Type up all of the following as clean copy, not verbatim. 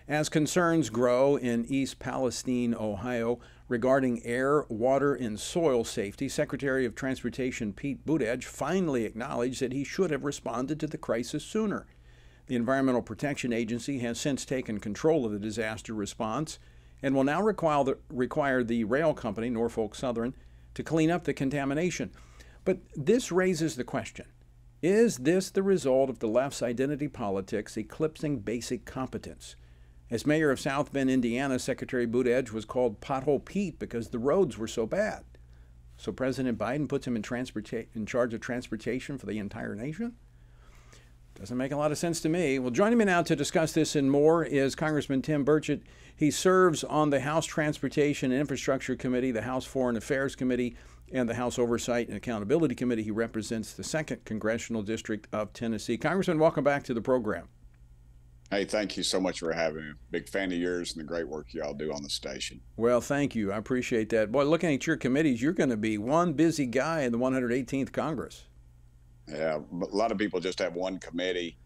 As concerns grow in East Palestine, Ohio, regarding air, water, and soil safety, Secretary of Transportation Pete Buttigieg finally acknowledged that he should have responded to the crisis sooner. The Environmental Protection Agency has since taken control of the disaster response and will now require the rail company, Norfolk Southern, to clean up the contamination. But this raises the question, is this the result of the left's identity politics eclipsing basic competence? As mayor of South Bend, Indiana, Secretary Buttigieg was called Pothole Pete because the roads were so bad. So President Biden puts him in charge of transportation for the entire nation? Doesn't make a lot of sense to me. Well, joining me now to discuss this and more is Congressman Tim Burchett. He serves on the House Transportation and Infrastructure Committee, the House Foreign Affairs Committee, and the House Oversight and Accountability Committee. He represents the 2nd Congressional District of Tennessee. Congressman, welcome back to the program. Hey, thank you so much for having me. Big fan of yours and the great work y'all do on the station. Well, thank you. I appreciate that. Boy, looking at your committees, you're going to be one busy guy in the 118th Congress. Yeah, a lot of people just have one committee.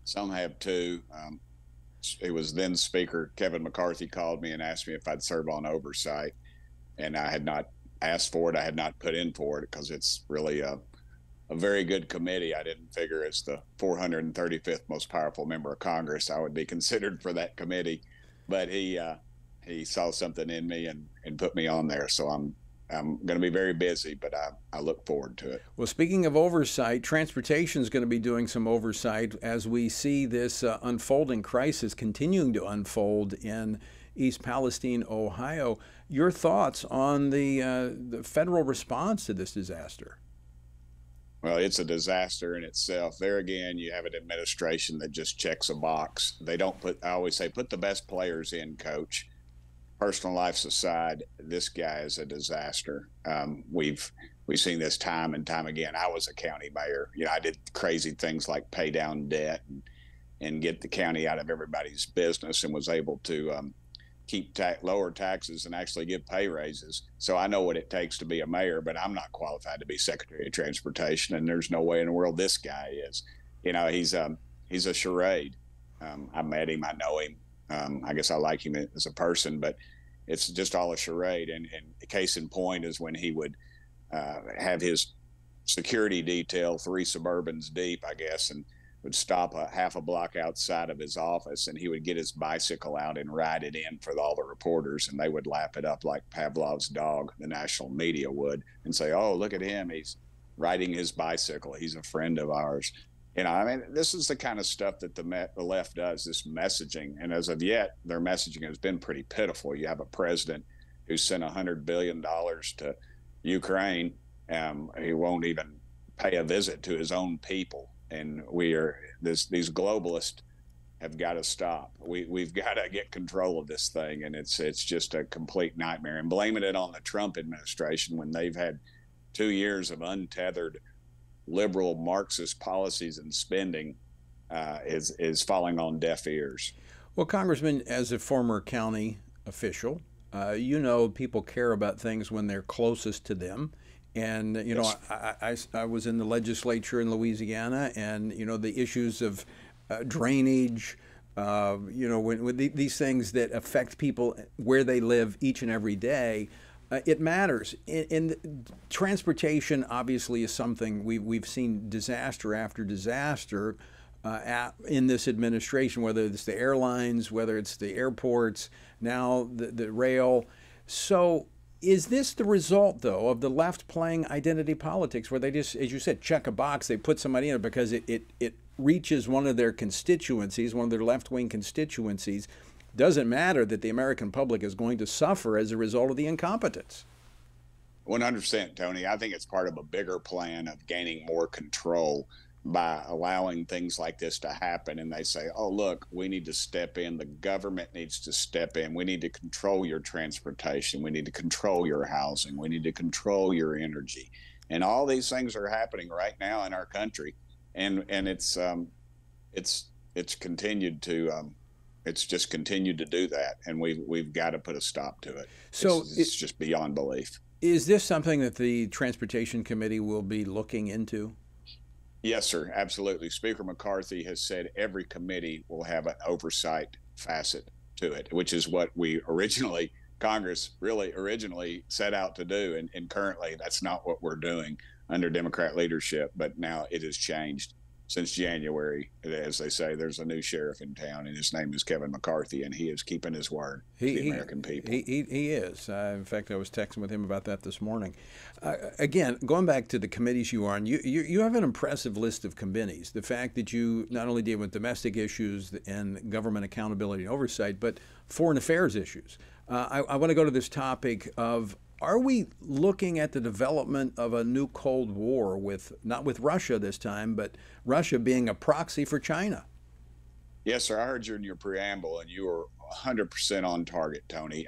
Some have two. It was then Speaker Kevin McCarthy called me and asked me if I'd serve on oversight, and I had not asked for it. I had not put in for it because it's really a very good committee. I didn't figure as the 435th most powerful member of Congress I would be considered for that committee, but he saw something in me and put me on there. So I'm going to be very busy, but I look forward to it. Well, speaking of oversight, transportation is going to be doing some oversight as we see this unfolding crisis continuing to unfold in East Palestine, Ohio. Your thoughts on the federal response to this disaster? Well, it's a disaster in itself. There again, you have an administration that just checks a box. They don't I always say, put the best players in, coach. Personal lives aside, this guy is a disaster. We've seen this time and time again. I was a county mayor. I did crazy things like pay down debt and get the county out of everybody's business, and was able to keep lower taxes and actually give pay raises. So I know what it takes to be a mayor, but I'm not qualified to be Secretary of Transportation, and there's no way in the world this guy is. He's a charade. I met him. I know him. I guess I like him as a person, but it's just all a charade. And the case in point is when he would have his security detail, 3 Suburbans deep, I guess, and would stop half a block outside of his office, and he would get his bicycle out and ride it in for all the reporters, and they would lap it up like Pavlov's dog, the national media would, and say, "Oh, look at him. He's riding his bicycle. He's a friend of ours." This is the kind of stuff that the left does, this messaging. And as of yet, their messaging has been pretty pitiful. You have a president who sent $100 billion to Ukraine. He won't even pay a visit to his own people. And these globalists have got to stop. We've got to get control of this thing. And it's just a complete nightmare. And blaming it on the Trump administration when they've had 2 years of untethered liberal Marxist policies and spending is falling on deaf ears. Well, Congressman, as a former county official, people care about things when they're closest to them. And, Yes. I was in the legislature in Louisiana, and, the issues of drainage, when these things that affect people where they live each and every day, it matters. And transportation obviously is something we've seen disaster after disaster in this administration, whether it's the airlines, whether it's the airports, now the rail. So is this the result, though, of the left playing identity politics, where they just, as you said, check a box, they put somebody in it because it reaches one of their constituencies, one of their left-wing constituencies? Doesn't matter that the American public is going to suffer as a result of the incompetence. 100%, Tony. I think it's part of a bigger plan of gaining more control by allowing things like this to happen. And they say, oh, look, we need to step in. The government needs to step in. We need to control your transportation. We need to control your housing. We need to control your energy. And all these things are happening right now in our country. And it's continued to it's just continued to do that, and we've got to put a stop to it. So it's just beyond belief. Is this something that the Transportation Committee will be looking into? Yes, sir, absolutely. Speaker McCarthy has said every committee will have an oversight facet to it, which is what we originally, Congress really originally set out to do. And currently, that's not what we're doing under Democrat leadership. But now it has changed since January. As they say, there's a new sheriff in town, and his name is Kevin McCarthy, and he is keeping his word to the American people. He is. In fact, I was texting with him about that this morning. Again, going back to the committees you are on, you have an impressive list of committees. The fact that you not only deal with domestic issues and government accountability and oversight, but foreign affairs issues. I want to go to this topic of, are we looking at the development of a new Cold War with, not with Russia this time, but Russia being a proxy for China? Yes, sir. I heard you in your preamble, and you were 100% on target, Tony.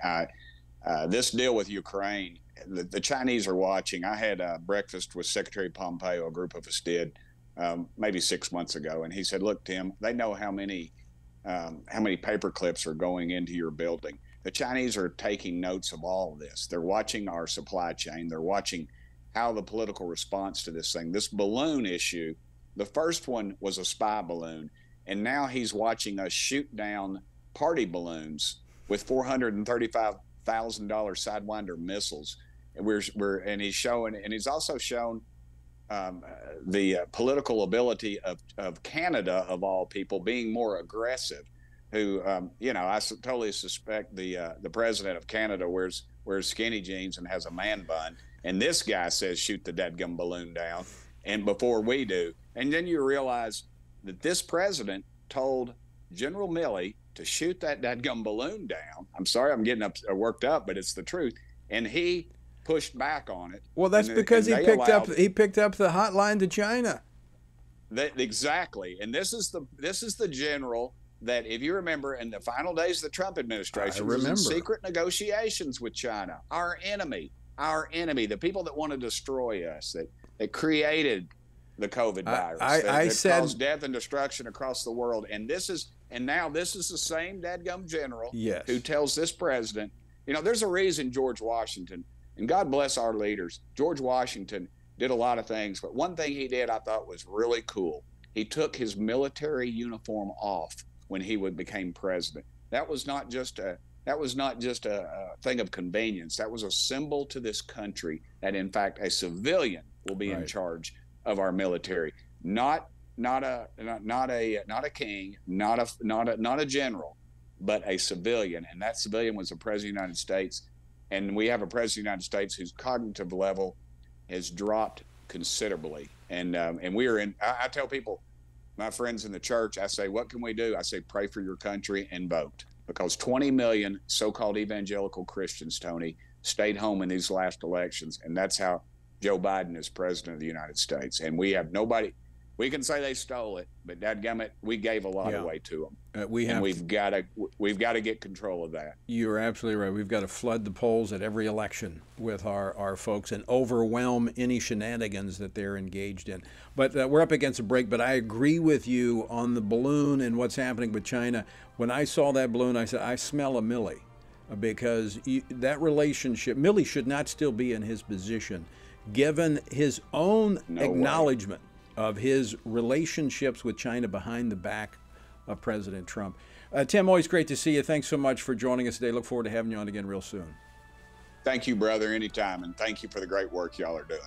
This deal with Ukraine, the Chinese are watching. I had breakfast with Secretary Pompeo, a group of us did, maybe 6 months ago, and he said, "Look, Tim, they know how many paper clips are going into your building. The Chinese are taking notes of all of this. They're watching our supply chain. They're watching how the political response to this thing, this balloon issue, the first one was a spy balloon, and now he's watching us shoot down party balloons with $435,000 Sidewinder missiles. And he's also shown the political ability of Canada, of all people, being more aggressive. Who, I totally suspect the president of Canada wears skinny jeans and has a man bun, and this guy says shoot the dadgum balloon down, and before we do. And then you realize that this president told General Milley to shoot that dadgum balloon down. I'm sorry, I'm getting worked up, but it's the truth. And he pushed back on it. Well, that's because he picked up the hotline to China. Exactly, and this is the general that, if you remember, in the final days of the Trump administration, was in secret negotiations with China, our enemy, the people that want to destroy us, that created the COVID virus, that caused death and destruction across the world. And now this is the same dadgum general who tells this president, there's a reason George Washington, and God bless our leaders, George Washington did a lot of things, but one thing he did I thought was really cool. He took his military uniform off when he became president. That was not just a thing of convenience. That was a symbol to this country that, in fact, a civilian will be in charge of our military, not a king, not a general, but a civilian. And that civilian was the president of the United States. And we have a president of the United States whose cognitive level has dropped considerably. And we are in. I tell people, my friends in the church, I say, what can we do? I say, pray for your country and vote. Because 20 million so-called evangelical Christians, Tony, stayed home in these last elections. And that's how Joe Biden is president of the United States. And we have nobody. We can say they stole it, but dadgummit, we gave a lot away to them. We've got to get control of that. You're absolutely right. We've got to flood the polls at every election with our folks and overwhelm any shenanigans that they're engaged in. But we're up against a break. But I agree with you on the balloon and what's happening with China. When I saw that balloon, I said, I smell a Milley, because that relationship, Milley should not still be in his position, given his own acknowledgement of his relationships with China behind the back of President Trump. Tim, always great to see you. Thanks so much for joining us today. Look forward to having you on again real soon. Thank you, brother, anytime. And thank you for the great work y'all are doing.